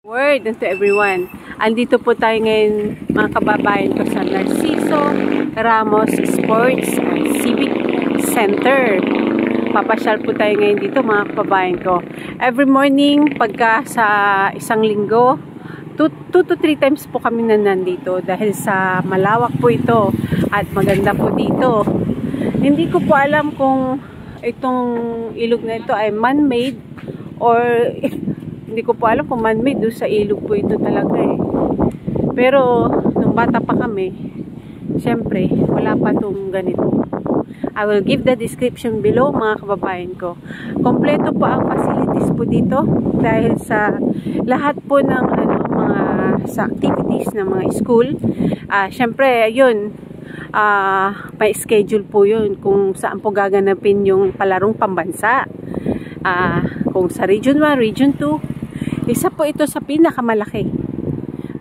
Word to everyone. Andito po tayo ngayon mga kababayan ko sa Narciso Ramos Sports and Civic Center. Papasyal po tayo ngayon dito mga kababayan ko. Every morning pagka sa isang linggo, 2 to 3 times po kami nandito dahil sa malawak po ito at maganda po dito. Hindi ko po alam kung itong ilog na ito ay man-made or hindi ko po alam kung man-made. Doon sa ilog po ito talaga eh. Pero nung bata pa kami, siyempre wala pa itong ganito. I will give the description below mga kababayan ko. Kompleto po ang facilities po dito dahil sa lahat po ng mga sa activities ng mga school. Siyempre yun, may schedule po yun kung saan po gaganapin yung palarong pambansa. Kung sa Region 1, Region 2, isa po ito sa pinakamalaki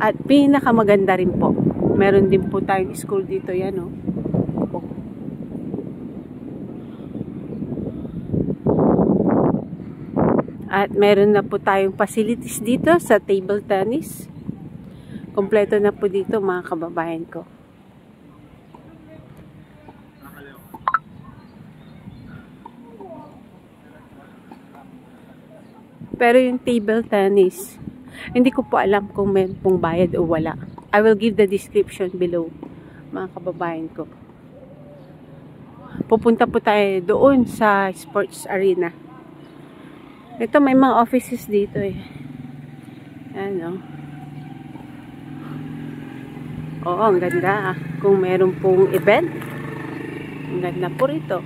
at pinakamaganda rin po. Meron din po tayong school dito yan, oh. At meron na po tayong facilities dito sa table tennis. Kompleto na po dito mga kababayan ko. Pero yung table tennis, hindi ko po alam kung may pong bayad o wala. I will give the description below, mga kababayan ko. Pupunta po tayo doon sa sports arena. Ito may mga offices dito eh. Ano? Oo, ang ganda. Kung meron pong event, ang ganda po rito.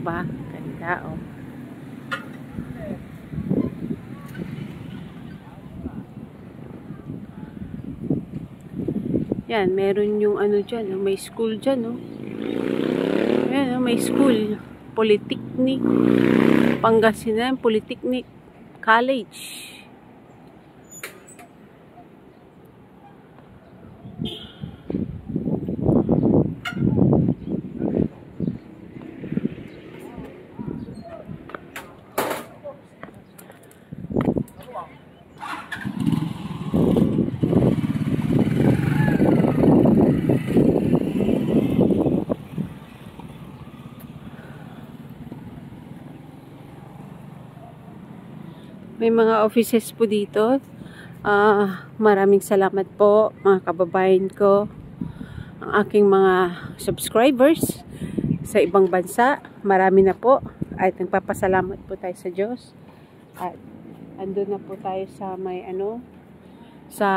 Ba? Ganda, oh. Yan, meron yung ano dyan, oh. May school dyan, oh. Yan, oh, may school. Polytechnic. Pangasinan, Polytechnic College. May mga offices po dito. Maraming salamat po mga kababayan ko. Ang aking mga subscribers sa ibang bansa. Marami na po. At nagpapasalamat po tayo sa Diyos. At andun na po tayo sa may sa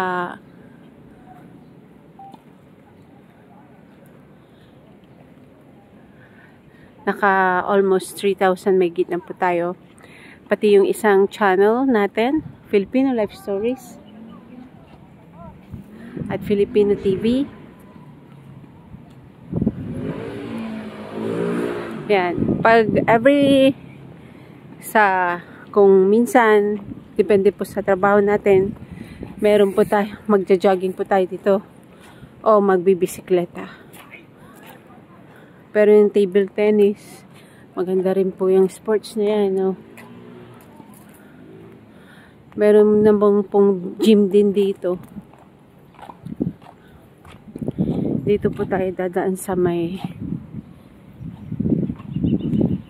naka almost 3,000 may git na po tayo. Pati yung isang channel natin, Filipino Life Stories at Filipino TV. Yan. Pag kung minsan, depende po sa trabaho natin, meron po tayo, magja-jogging po tayo dito o magbibisikleta. Pero yung table tennis, maganda rin po yung sports na yan, no? Meron namang pong gym din dito. Dito po tayo dadaan sa may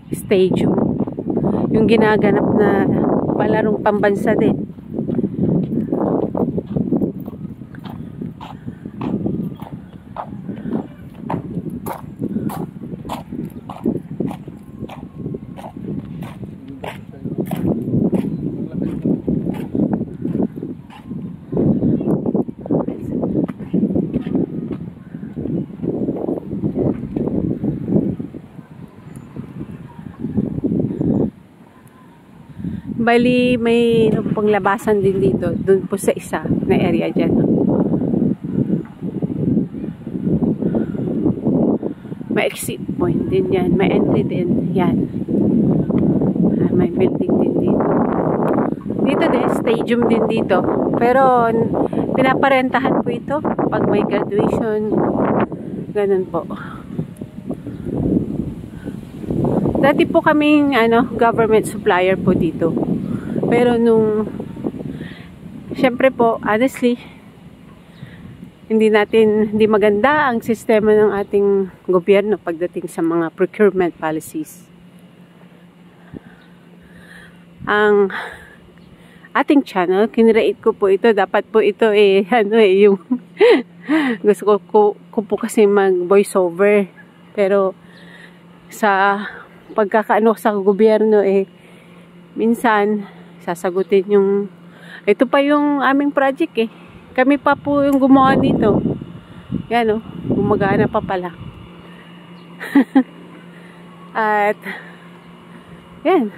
stadium. Yung ginaganap na palarong pambansa din. Bali, may panglabasan din dito. Doon po sa isa na area dyan. May exit point din yan. May entry din. Yan. May building din dito. Dito din, stadium din dito. Pero, pinaparentahan po ito. Pag may graduation, ganun po. Dati po kaming government supplier po dito. Pero syempre po, honestly, hindi maganda ang sistema ng ating gobyerno pagdating sa mga procurement policies. Ang ating channel, kinreate ko po ito. Dapat po ito yung gusto ko po kasi mag voiceover. Pero sa pagkakaano sa gobyerno minsan sasagutin ito pa yung aming project kami pa po yung gumawa dito, yan gumagana pa pala. At yan,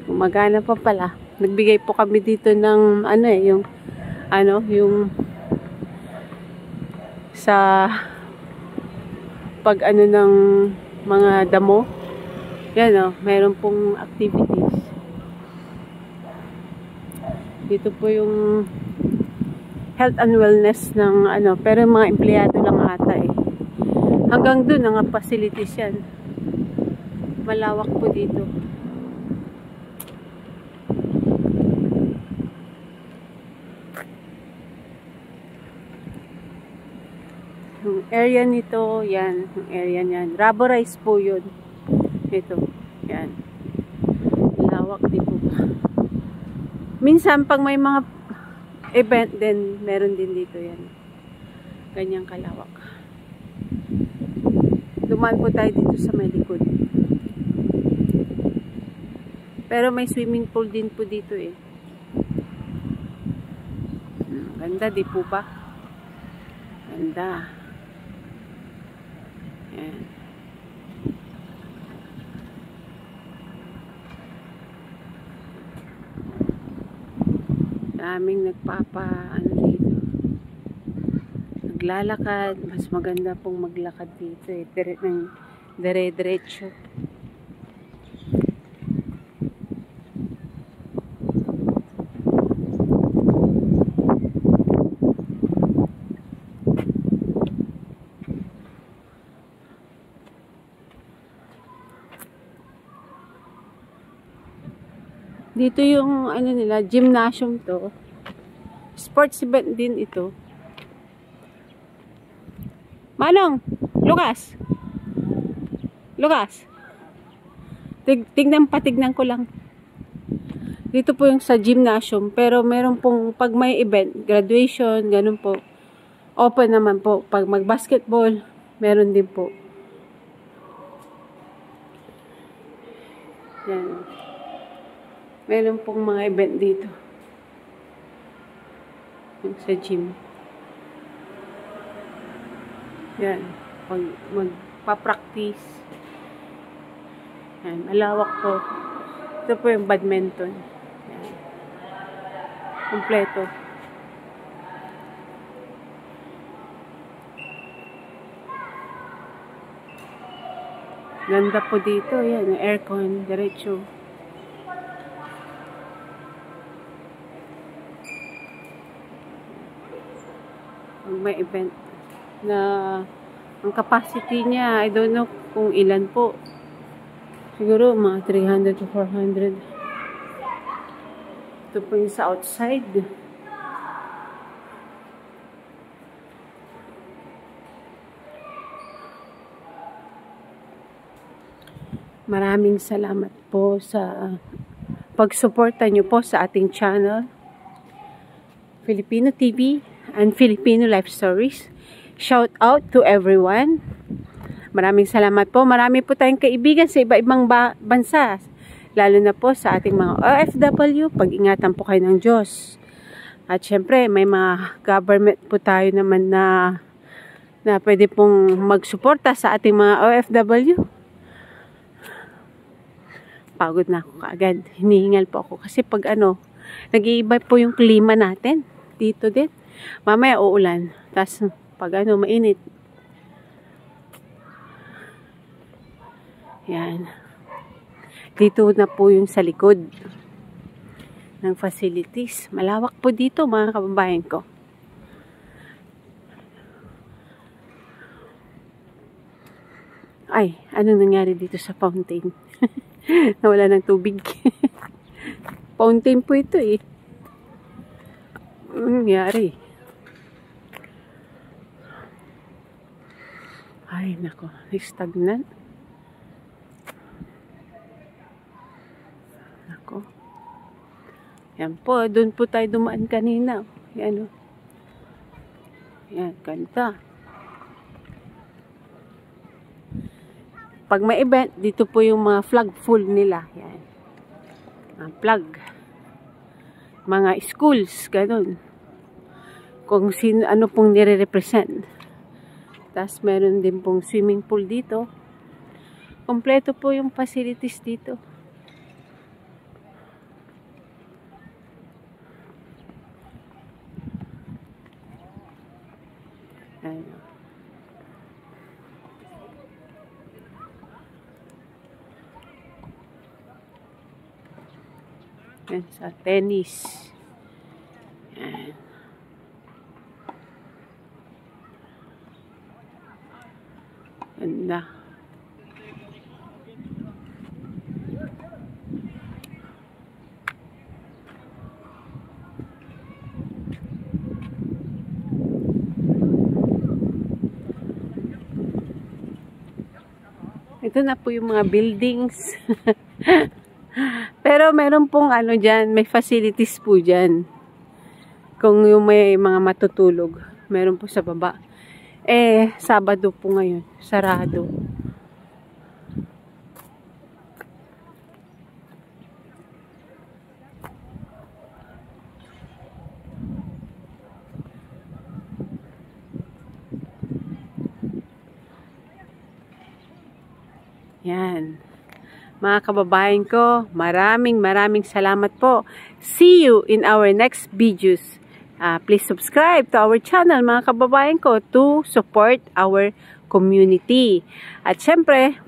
gumagana pa pala. Nagbigay po kami dito ng yung sa pag ng mga damo. Yan meron pong activities. Dito po yung health and wellness ng pero mga empleyado lang ata Hanggang doon ang facilities yan. Malawak po dito. Yung area nito, yan, yung area niyan. Rubberized po yun. Ito, yan. Lawak din po. Minsan, pag may mga event din, meron din dito yan. Ganyang kalawak. Dumaan po tayo dito sa may likod. Pero may swimming pool din po dito Ganda, di po ba? Ganda. Ayan. Daming dito. Naglalakad. Mas maganda pong maglakad dito dire-diretso. Dito yung nila, gymnasium to. Sports event din ito. Manong, Lucas. Patignan ko lang. Dito po yung sa gymnasium, pero meron pong pag may event, graduation, ganun po. Open naman po. Pag mag-basketball, meron din po. Yan. Meron pong mga event dito. Yung sa gym. Yan. Pag magpa-practice. Yan. Malawak po. Ito po yung badminton. Yan. Kompleto. Ganda po dito. Yan. Yung aircon. Diretso. May event na ang capacity niya, I don't know kung ilan po. Siguro mga 300 to 400. Ito po yung sa outside. Maraming salamat po sa pagsuporta niyo po sa ating channel, Filipino TV and Filipino Life Stories. Shout out to everyone. Maraming salamat po. Marami po tayong kaibigan sa iba-ibang bansa. Lalo na po sa ating mga OFW. Pag-ingatan po kayo ng Diyos. At syempre, may mga government po tayo naman na pwede pong magsuporta sa ating mga OFW. Pagod na ako kaagad. Hinihingal po ako. Kasi pag nag-iiba po yung klima natin. Dito din. Mamaya uulan. Tapos pag mainit. Yan. Dito na po yung sa likod ng facilities. Malawak po dito mga kababayan ko. Ay, anong nangyari dito sa fountain? Nawala ng tubig. Fountain po ito eh. Anong nangyari? Ay, nako. Stagnant. Nako. Yan po. Doon po tayo dumaan kanina. Yan o. Yan, ganda. Pag may event, dito po yung mga flag full nila. Yan. Mga flag. Mga schools, ganun. Kung sino, ano pong nire-represent. Tapos meron din pong swimming pool dito. Kompleto po yung facilities dito. Ayan. Yan, sa tennis. Yan. Ganda. Ito na po yung mga buildings. Pero meron pong ano dyan, may facilities po dyan. Kung yung may mga matutulog, meron po sa baba. Eh, Sabado po ngayon, sarado. Yan. Mga kababayan ko, maraming salamat po. See you in our next videos. Please subscribe to our channel, mga kababayan ko, to support our community. At syempre,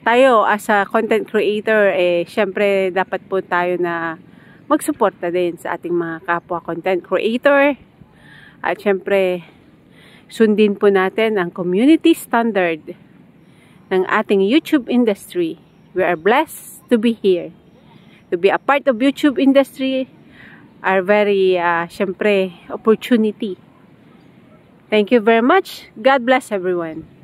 tayo as a content creator, syempre dapat po tayo na magsuporta din sa ating mga kapwa content creator. At syempre, sundin po natin ang community standard ng ating YouTube industry. We are blessed to be here. To be a part of YouTube industry are very, syempre, opportunity. Thank you very much. God bless everyone.